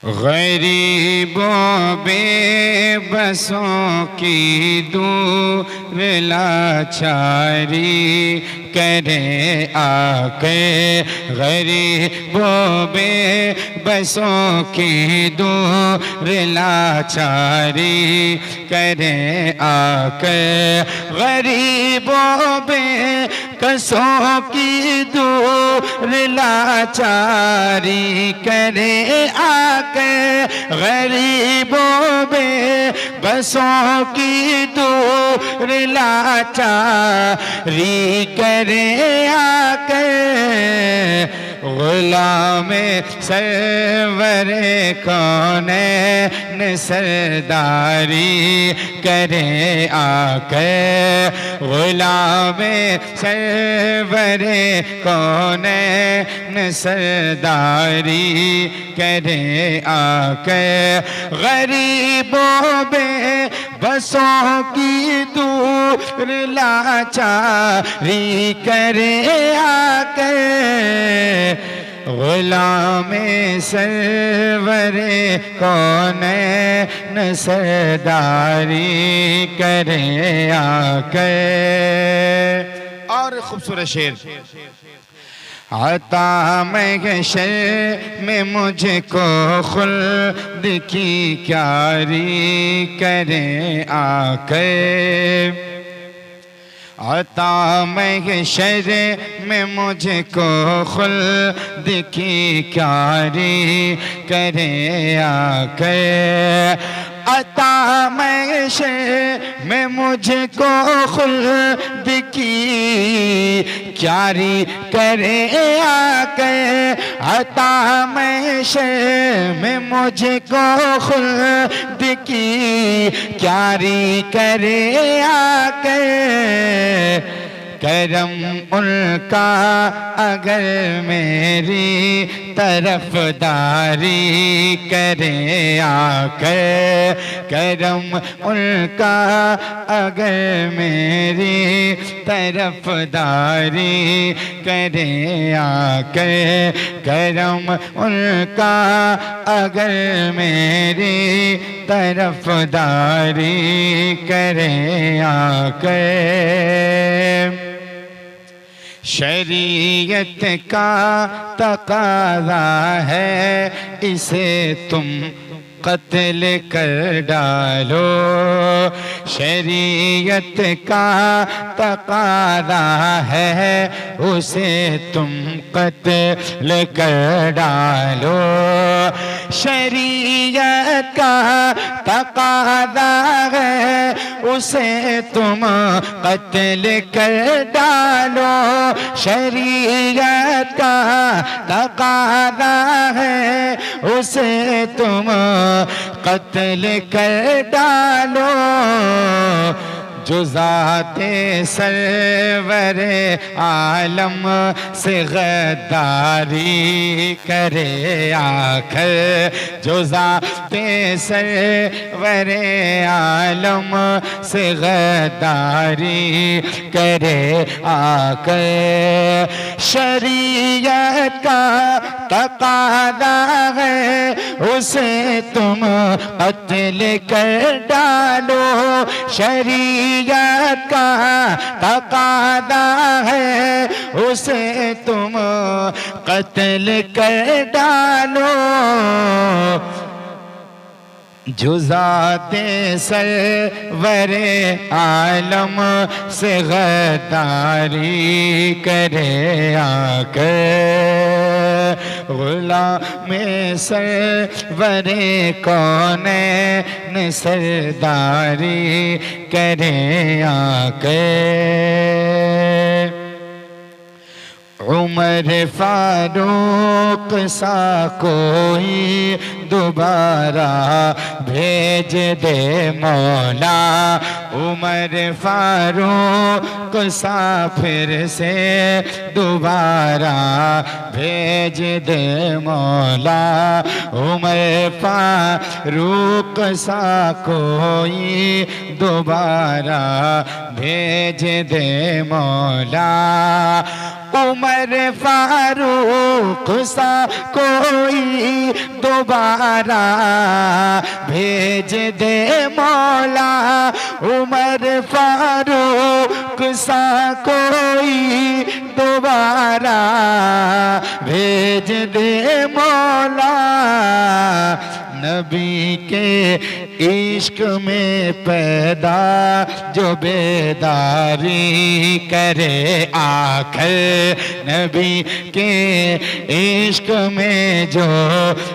गरीबों बेबसों की दूर लाचारी करे आके, गरीबों बेबसों की दूर लाचारी करे आके, गरीबों बेबसों की दूर लाचारी करे आके, गरीबों बेबसों की दूर लाचारी करे आके, गुलामे सरवरे कौनैन सरदारी करे आके, गुलामे सरवरे कौनैन सरदारी करे आके, गरीबों बेबसों की दूर लाचारी करे आके, गुलामे सरवरे कौनैन सरदारी करे आके। और खूबसूरत शेर, आता महशर में मुझको खुल्द की क्यारी करे आके, आता महशर में मुझको खुल्द की क्यारी करे आके, आता महशर में मुझको खुल्द की क्यारी करे आके, आता महशर में मुझको खुल्द की क्यारी करे आके, करम उनका अगर मेरी तरफदारी करे आके, करम उनका अगर मेरी तरफदारी करे आके, करम उनका अगर मेरी तरफदारी करे आके। शरीयत का तकाज़ा है इसे तुम कत्ल कर डालो, शरीयत का तकाज़ा है उसे तुम कत्ल कर डालो, शरीयत का तकाज़ा है उसे तुम कत्ल कर डालो, शरीयत का तकाज़ा है उसे तुम कत्ल कर डालो, जो ज़ाते सरवरे आलम से गद्दारी करे आकर, जो ज़ाते सरवरे आलम से गद्दारी करे आकर, शरीयत का तकाज़ा है उसे तुम कत्ल कर डालो, शरीयत का तकाज़ा है उसे तुम कत्ल कर डालो, जो ज़ाते सरवरे आलम से गद्दारी करे आकर, गुलामे सरवरे कौनैन सरदारी करे आकर। उमर फारूक सा कोई दोबारा भेज दे मौला, उमर फारूक सा फिर से दोबारा भेज दे मौला, उमर फारूक सा कोई दोबारा भेज दे मौला, उमर फारूक सा कोई दोबारा भेज दे मौला, उमर फारूक सा कोई दोबारा भेज दे मौला। नबी के इश्क में पैदा जो बेदारी करे आखिर, नबी के इश्क में जो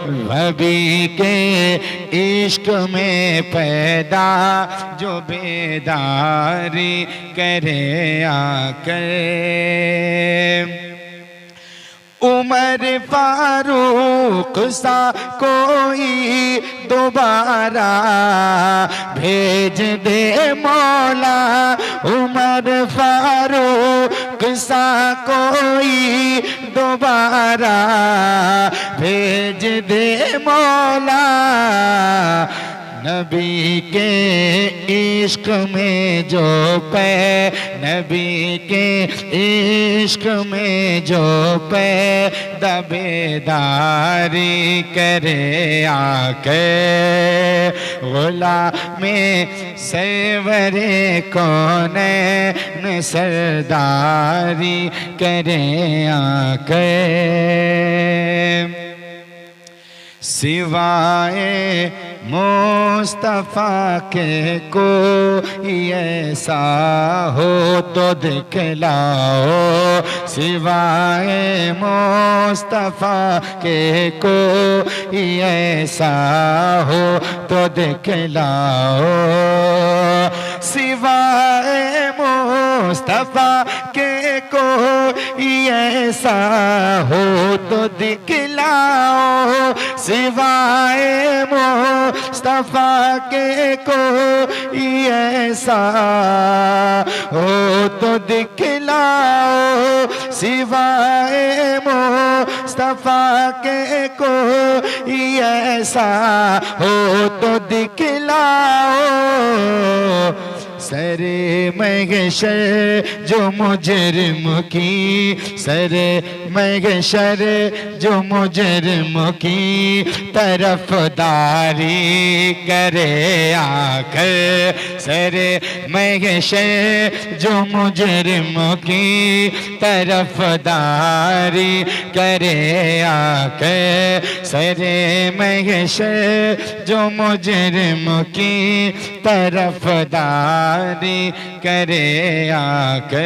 नबी के इश्क में पैदा जो बेदारी करे आकर। उमर फारूक सा कोई दोबारा भेज दे मौला, उमर फारूक सा कोई दोबारा भेज दे मौला। नबी के इश्क में जो नबी के इश्क में जो दबेदारी करे आके, गुलामे सरवरे कौनैन सरदारी करे आके। सिवाए मुस्तफा के कोई ऐसा हो तो दिखलाओ, सिवाए मुस्तफा के कोई ऐसा हो तो दिखलाओ, सिवाए मुस्तफा के कोई ऐसा हो तो दिखलाओ, सिवाए मुस्तफा के कोई ऐसा हो तो दिखलाओ, सिवाए मुस्तफा के कोई ऐसा हो तो दिखलाओ। सरे महशर जो मुजरिम की, सरे महशर जो मुजरिम की तरफदारी करे आकर, सरे महशर जो मुजरिम की तरफदारी करे आकर, सरे महशर जो मुजरिम की तरफदारी करे आकर।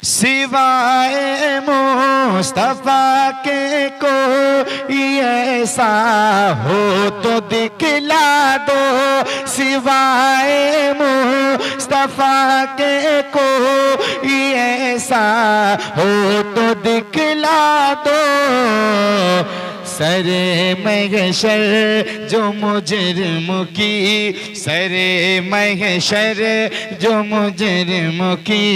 सिवाए मुस्तफा के कोई ऐसा हो तो दिखला दो, सिवाए मुस्तफा के कोई ऐसा हो तो दिखला दो। सरे महशर जो मुजरिम की, सरे महशर जो मुजरिम की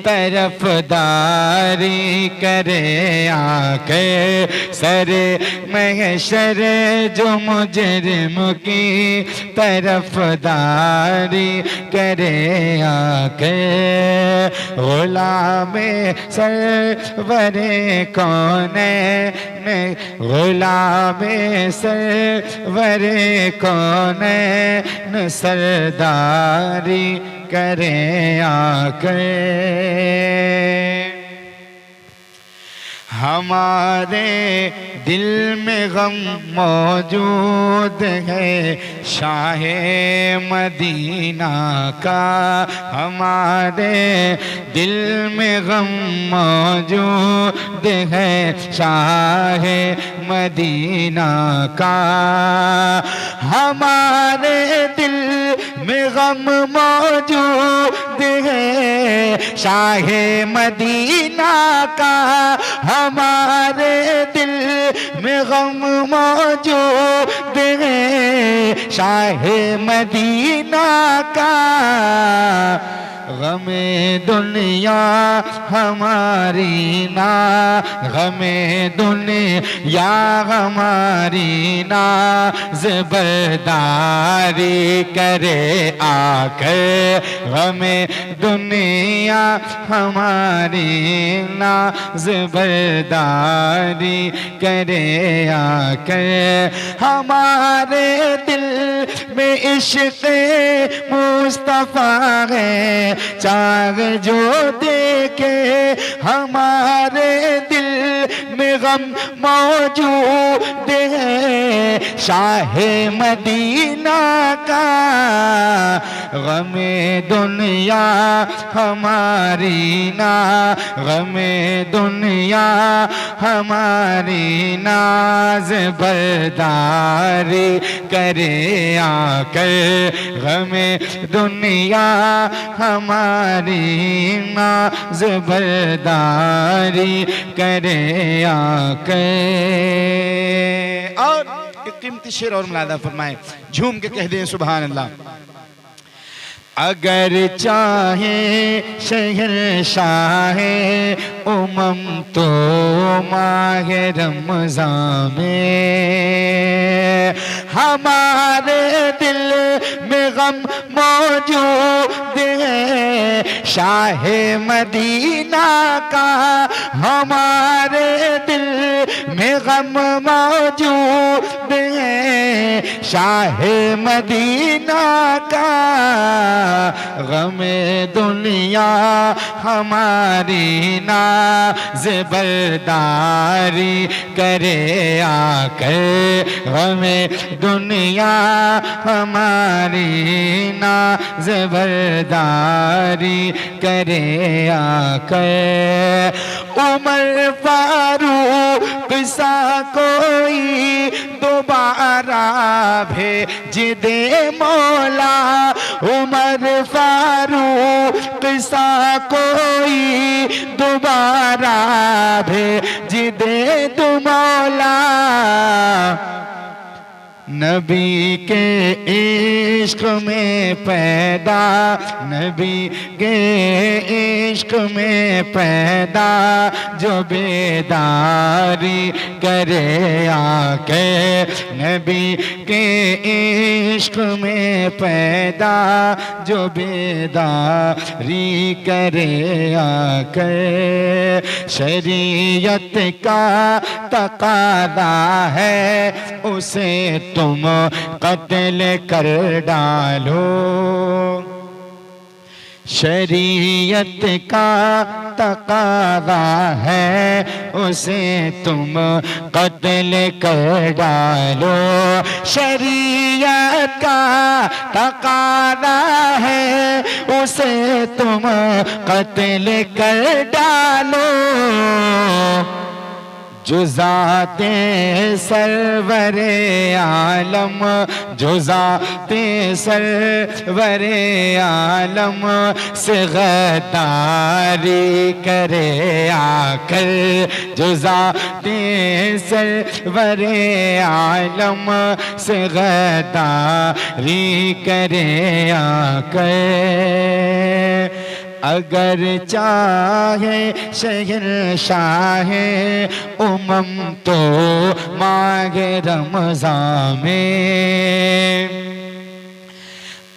तरफदारी करे आके, सरे महशर जो मुजरिम की तरफदारी करे आके। गुलामे सरवरे कौनैन, गुलामे सरवरे कौनैन सरदारी करे आके। हमारे दिल में गम मौजूद है शाहे मदीना का, हमारे दिल में गम मौजूद है शाहे मदीना का, हमारे दिल में गम मौजूद है शाहे मदीना का, हमारे दिल में गम मौजूद है शाहे मदीना का। गमे दुनिया हमारी ना, गमे दुनिया हमारी ना ज़बरदारी करे आकर, गमे दुनिया हमारी नाज़ बरदारी करे आकर, हमारे दिल में इश्क़ मुस्तफ़ा है, चाह जो देखे हमारे दिल में गम मौजूद है, शाहे मदीना का गमे दुनिया हमारी ना, गमे दुनिया हमारी नाज़ बरदारी करे आकर, गमे दुनिया हमारी नाज़ बरदारी करे आकर। और एक कीमती शेर और मुलादा फरमाए, झूम के कह दें सुभान अल्लाह। अगर चाहे शहंशाहे उमम तो माहे रमज़ान में हमारे दिल में गम मौजूद है, शाहे मदीना का हमारे दिल में गम मौजूद है, शाहे मदीना का गमे दुनिया हमारी नाज़ बरदारी करे आकर, गमे दुनिया हमारी नाज़ बरदारी करे आकर। उमर फारूक सा कोई दोबारा भेज दे मौला, उमर फारूक सा कोई दोबारा भेज दे दो मौला, नबी के इश्क में पैदा, नबी के इश्क में पैदा जो बेदारी करे आके, नबी के इश्क में पैदा जो बेदारी करे आके, शरीयत का तकादा है उसे तुम कत्ल कर डालो, शरीयत का तकादा है उसे तुम कत्ल कर डालो, शरीयत का तकादा है उसे तुम कत्ल कर डालो, जो ज़ाते सरवरे आलम, जो ज़ाते सरवरे आलम से गद्दारी करे आकर, जो ज़ाते सरवरे आलम से गद्दारी करे आकर। अगर चाहे शहंशाहे उमम तो मांगे रमज़ान में,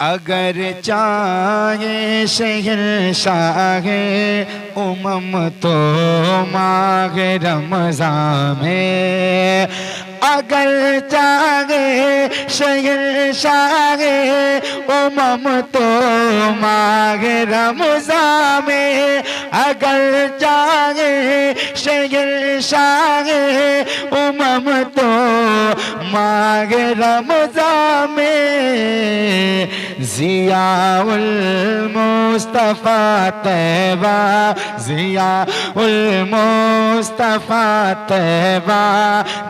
अगर चाहे शहंशाहे उमम तो मांगे रमज़ान में, अगर चाहे शहंशाहे उमम तो मांगे रमज़ान में, अगर चाहे शहंशाहे उमम तो मांगे रमज़ान में, ज़ियाउल मुस्तफ़ा तैबा, ज़ियाउल मुस्तफ़ा तैबा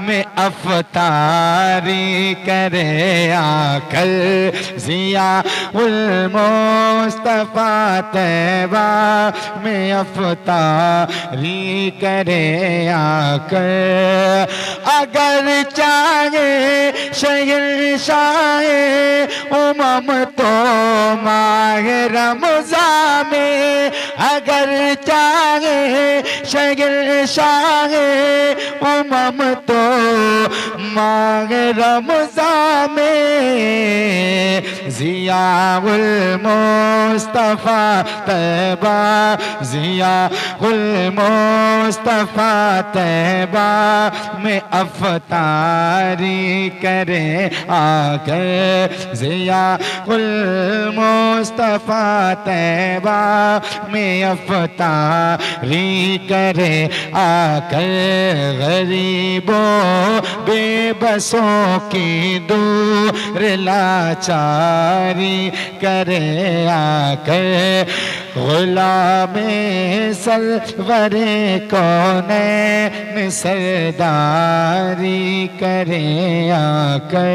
में अफ़तारी करे आकर, ज़ियाउल मुस्तफ़ा तैबा में अफ़तारी करे आकर, अगर चाहे शहंशाहे उमम तो माहे रमज़ान में, अगर चाहे शहंशाह उमम तो माह रमज़ान में ज़ियाउल मुस्तफ़ा तैबा ज़ियाउल मुस्तफ़ा तैबा में अफ़तारी करे आकर ज़ियाउल मुस्तफ़ा तैबा में अफ़तारी करे आकर गरीबों बेबसों की दूर लाचारी करे आकर गुलामे सलवरे कौनैन सरदारी करे आकर।